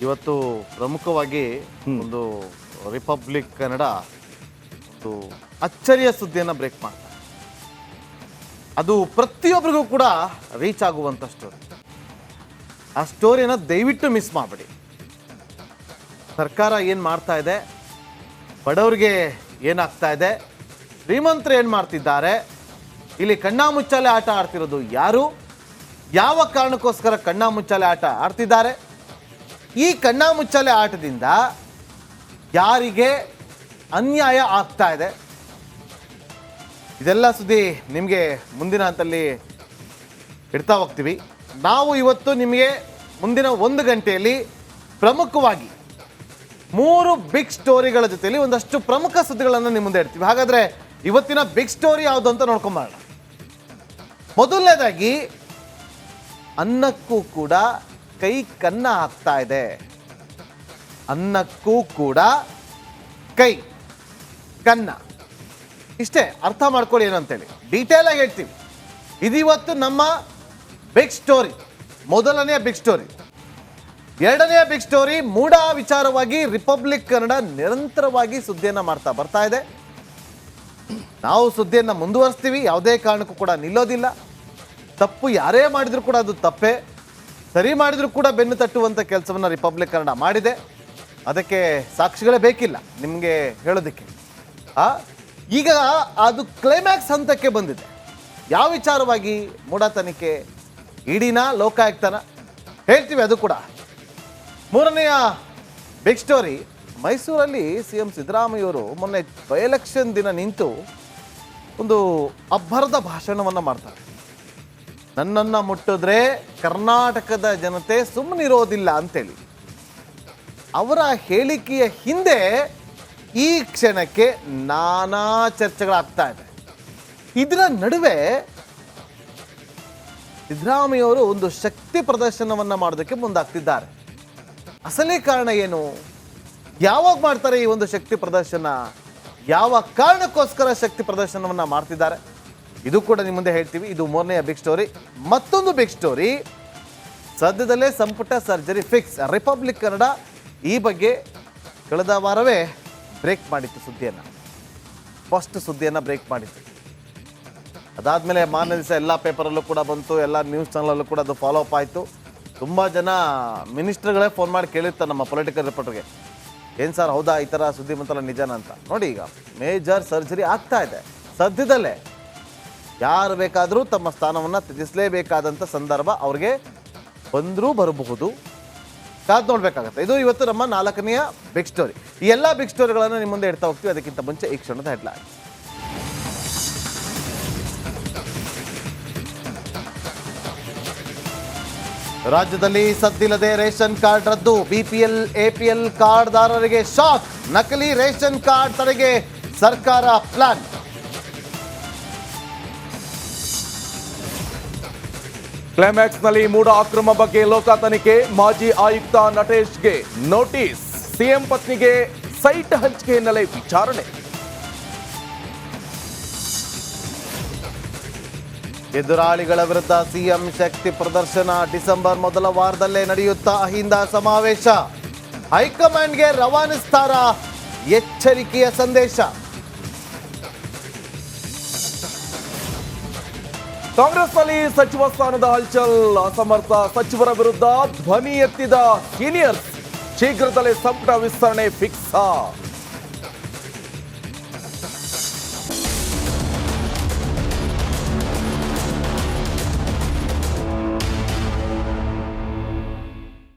ಇವತ್ತು ಪ್ರಮುಖವಾಗಿ ಒಂದು ರಿಪಬ್ಲಿಕ್ ಕನ್ನಡ ಒಂದು ಅಚ್ಚರಿಯ ಸುದ್ದಿಯನ್ನು ಬ್ರೇಕ್ ಮಾಡ್ತಾರೆ. ಅದು ಪ್ರತಿಯೊಬ್ಬರಿಗೂ ಕೂಡ ರೀಚ್ ಆಗುವಂಥ ಸ್ಟೋರಿ. ಆ ಸ್ಟೋರಿಯನ್ನು ದಯವಿಟ್ಟು ಮಿಸ್ ಮಾಡಬೇಡಿ. ಸರ್ಕಾರ ಏನು ಮಾಡ್ತಾ ಇದೆ, ಬಡವರಿಗೆ ಏನಾಗ್ತಾ ಇದೆ, ಶ್ರೀಮಂತರು ಏನು ಮಾಡ್ತಿದ್ದಾರೆ, ಇಲ್ಲಿ ಕಣ್ಣಾಮುಚ್ಚಾಲೆ ಆಟ ಆಡ್ತಿರೋದು ಯಾರು, ಯಾವ ಕಾರಣಕ್ಕೋಸ್ಕರ ಕಣ್ಣಾಮುಚ್ಚಾಲೆ ಆಟ ಆಡ್ತಿದ್ದಾರೆ, ಈ ಕಣ್ಣಾಮುಚ್ಚಾಲೆ ಆಟದಿಂದ ಯಾರಿಗೆ ಅನ್ಯಾಯ ಆಗ್ತಾ ಇದೆ, ಇದೆಲ್ಲ ಸುದ್ದಿ ನಿಮಗೆ ಮುಂದಿನ ಹಂತದಲ್ಲಿ ಇಡ್ತಾ ಹೋಗ್ತೀವಿ. ನಾವು ಇವತ್ತು ನಿಮಗೆ ಮುಂದಿನ 1 ಗಂಟೆಯಲ್ಲಿ ಪ್ರಮುಖವಾಗಿ 3 ಬಿಗ್ ಸ್ಟೋರಿಗಳ ಜೊತೆಯಲ್ಲಿ ಒಂದಷ್ಟು ಪ್ರಮುಖ ಸುದ್ದಿಗಳನ್ನು ನಿಮ್ಮ ಮುಂದೆ ಇಡ್ತೀವಿ. ಹಾಗಾದರೆ ಇವತ್ತಿನ ಬಿಗ್ ಸ್ಟೋರಿ ಯಾವುದು ಅಂತ ನೋಡ್ಕೊಂಬರೋಣ. ಮೊದಲನೇದಾಗಿ, ಅನ್ನಕ್ಕೂ ಕೂಡ ಕೈ ಕನ್ನ ಹಾಕ್ತಾ ಇದೆ. ಅನ್ನಕ್ಕೂ ಕೂಡ ಕೈ ಕನ್ನ, ಇಷ್ಟೇ ಅರ್ಥ ಮಾಡ್ಕೊಳ್ಳಿ ಏನು ಅಂತೇಳಿ ಡೀಟೇಲ್ ಆಗಿ ಹೇಳ್ತೀವಿ. ಇದಿವತ್ತು ನಮ್ಮ ಬಿಗ್ ಸ್ಟೋರಿ, ಮೊದಲನೆಯ ಬಿಗ್ ಸ್ಟೋರಿ. ಎರಡನೆಯ ಬಿಗ್ ಸ್ಟೋರಿ, ಮೂಢ ವಿಚಾರವಾಗಿ ರಿಪಬ್ಲಿಕ್ ಕನ್ನಡ ನಿರಂತರವಾಗಿ ಸುದ್ದಿಯನ್ನು ಮಾಡ್ತಾ ಬರ್ತಾ ಇದೆ. ನಾವು ಸುದ್ದಿಯನ್ನು ಮುಂದುವರಿಸ್ತೀವಿ, ಯಾವುದೇ ಕಾರಣಕ್ಕೂ ಕೂಡ ನಿಲ್ಲೋದಿಲ್ಲ. ತಪ್ಪು ಯಾರೇ ಮಾಡಿದರೂ ಕೂಡ ಅದು ತಪ್ಪೇ, ಸರಿ ಮಾಡಿದರೂ ಕೂಡ ಬೆನ್ನು ತಟ್ಟುವಂಥ ಕೆಲಸವನ್ನು ರಿಪಬ್ಲಿಕ್ ಕನ್ನಡ ಮಾಡಿದೆ. ಅದಕ್ಕೆ ಸಾಕ್ಷಿಗಳೇ ಬೇಕಿಲ್ಲ ನಿಮಗೆ ಹೇಳೋದಕ್ಕೆ. ಈಗ ಅದು ಕ್ಲೈಮ್ಯಾಕ್ಸ್ ಹಂತಕ್ಕೆ ಬಂದಿದೆ. ಯಾವ ವಿಚಾರವಾಗಿ? ಮೂಢ ತನಿಖೆ, ಇಡಿನ ಲೋಕಾಯುಕ್ತನ ಹೇಳ್ತೀವಿ, ಅದು ಕೂಡ. ಮೂರನೆಯ ಬಿಗ್ ಸ್ಟೋರಿ, ಮೈಸೂರಲ್ಲಿ CM ಸಿದ್ದರಾಮಯ್ಯವರು ಮೊನ್ನೆ ಬೈ ಎಲೆಕ್ಷನ್ ದಿನ ನಿಂತು ಒಂದು ಅಬ್ಬರದ ಭಾಷಣವನ್ನು ಮಾಡ್ತಾರೆ. ನನ್ನನ್ನು ಮುಟ್ಟಿದ್ರೆ ಕರ್ನಾಟಕದ ಜನತೆ ಸುಮ್ಮನಿರೋದಿಲ್ಲ ಅಂತೇಳಿ. ಅವರ ಹೇಳಿಕೆಯ ಹಿಂದೆ ಈ ಕ್ಷಣಕ್ಕೆ ನಾನಾ ಚರ್ಚೆಗಳಾಗ್ತಾ ಇದೆ. ಇದರ ನಡುವೆ ಸಿದ್ದರಾಮಯ್ಯವರು ಒಂದು ಶಕ್ತಿ ಪ್ರದರ್ಶನವನ್ನು ಮಾಡೋದಕ್ಕೆ ಮುಂದಾಗ್ತಿದ್ದಾರೆ. ಅಸಲಿ ಕಾರಣ ಏನು? ಯಾವಾಗ ಮಾಡ್ತಾರೆ ಈ ಒಂದು ಶಕ್ತಿ ಪ್ರದರ್ಶನ? ಯಾವ ಕಾರಣಕ್ಕೋಸ್ಕರ ಶಕ್ತಿ ಪ್ರದರ್ಶನವನ್ನು ಮಾಡ್ತಿದ್ದಾರೆ? ಇದು ಕೂಡ ನಿಮ್ಮ ಮುಂದೆ ಹೇಳ್ತೀವಿ. ಇದು ಮೂರನೆಯ ಬಿಗ್ ಸ್ಟೋರಿ. ಮತ್ತೊಂದು ಬಿಗ್ ಸ್ಟೋರಿ, ಸದ್ಯದಲ್ಲೇ ಸಂಪುಟ ಸರ್ಜರಿ ಫಿಕ್ಸ್. ರಿಪಬ್ಲಿಕ್ ಕನ್ನಡ ಈ ಬಗ್ಗೆ ಕಳೆದ ವಾರವೇ ಬ್ರೇಕ್ ಮಾಡಿತ್ತು ಸುದ್ದಿಯನ್ನು, ಫಸ್ಟ್ ಸುದ್ದಿಯನ್ನು ಬ್ರೇಕ್ ಮಾಡಿತ್ತು. ಅದಾದಮೇಲೆ ಮಾರನೇ ದಿವಸ ಎಲ್ಲ ಪೇಪರಲ್ಲೂ ಕೂಡ ಬಂತು, ಎಲ್ಲ ನ್ಯೂಸ್ ಚಾನಲಲ್ಲೂ ಕೂಡ ಅದು ಫಾಲೋ ಅಪ್ ಆಯಿತು. ತುಂಬ ಜನ ಮಿನಿಸ್ಟರ್ಗಳೇ ಫೋನ್ ಮಾಡಿ ಕೇಳಿರ್ತಾರೆ ನಮ್ಮ ಪೊಲಿಟಿಕಲ್ ರಿಪೋರ್ಟರ್ಗೆ, ಏನು ಸರ್ ಹೌದಾ ಈ ಥರ ಸುದ್ದಿ ಬಂತಲ್ಲ ನಿಜಾನ ಅಂತ. ನೋಡಿ, ಈಗ ಮೇಜರ್ ಸರ್ಜರಿ ಆಗ್ತಾ ಇದೆ ಸದ್ಯದಲ್ಲೇ. ಯಾರು ಬೇಕಾದರೂ ತಮ್ಮ ಸ್ಥಾನವನ್ನು ತ್ಯಜಿಸಲೇಬೇಕಾದಂಥ ಸಂದರ್ಭ ಅವ್ರಿಗೆ ಬಂದರೂ ಬರಬಹುದು. ಕಾದು ನೋಡಬೇಕಾಗತ್ತೆ. ಇದು ಇವತ್ತು ನಮ್ಮ 4ನೆಯ ಬಿಗ್ ಸ್ಟೋರಿ. ಈ ಎಲ್ಲ ಬಿಗ್ ಸ್ಟೋರಿಗಳನ್ನು ನಿಮ್ಮ ಮುಂದೆ ಇಡ್ತಾ ಹೋಗ್ತೀವಿ. ಅದಕ್ಕಿಂತ ಮುಂಚೆ ಈ ಕ್ಷಣದ ಹೆಡ್ಲೈನ್. ರಾಜ್ಯದಲ್ಲಿ ಸದ್ದಿಲ್ಲದೆ ರೇಷನ್ ಕಾರ್ಡ್ ರದ್ದು. BPL APL ಕಾರ್ಡ್ದಾರರಿಗೆ ಶಾಕ್. ನಕಲಿ ರೇಷನ್ ಕಾರ್ಡ್ ತಡೆಗೆ ಸರ್ಕಾರ ಪ್ಲಾನ್. ಕ್ಲೈಮ್ಯಾಕ್ಸ್ನಲ್ಲಿ ಮೂಢ ಅಕ್ರಮ ಬಗ್ಗೆ ಲೋಕ ತನಿಖೆ. ಮಾಜಿ ಆಯುಕ್ತ ನಟೇಶ್ಗೆ ನೋಟಿಸ್. CM ಪತ್ನಿಗೆ ಸೈಟ್ ಹಂಚಿಕೆ ಹಿನ್ನೆಲೆ ವಿಚಾರಣೆ. ಎದುರಾಳಿಗಳ ವಿರುದ್ಧ CM ಶಕ್ತಿ ಪ್ರದರ್ಶನ. ಡಿಸೆಂಬರ್ ಮೊದಲ ವಾರದಲ್ಲೇ ನಡೆಯುತ್ತಾ ಅಹಿಂದ ಸಮಾವೇಶ. ಹೈಕಮಾಂಡ್ಗೆ ರವಾನಿಸ್ತಾರ ಎಚ್ಚರಿಕೆಯ ಸಂದೇಶ. ಕಾಂಗ್ರೆಸ್ನಲ್ಲಿ ಸಚಿವ ಸ್ಥಾನದ ಹಲ್ಚಲ್. ಅಸಮರ್ಥ ಸಚಿವರ ವಿರುದ್ಧ ಧ್ವನಿ ಎತ್ತಿದ ಸೀನಿಯರ್ಸ್. ಶೀಘ್ರದಲ್ಲೇ ಸಂಪುಟ ವಿಸ್ತರಣೆ ಫಿಕ್ಸ್.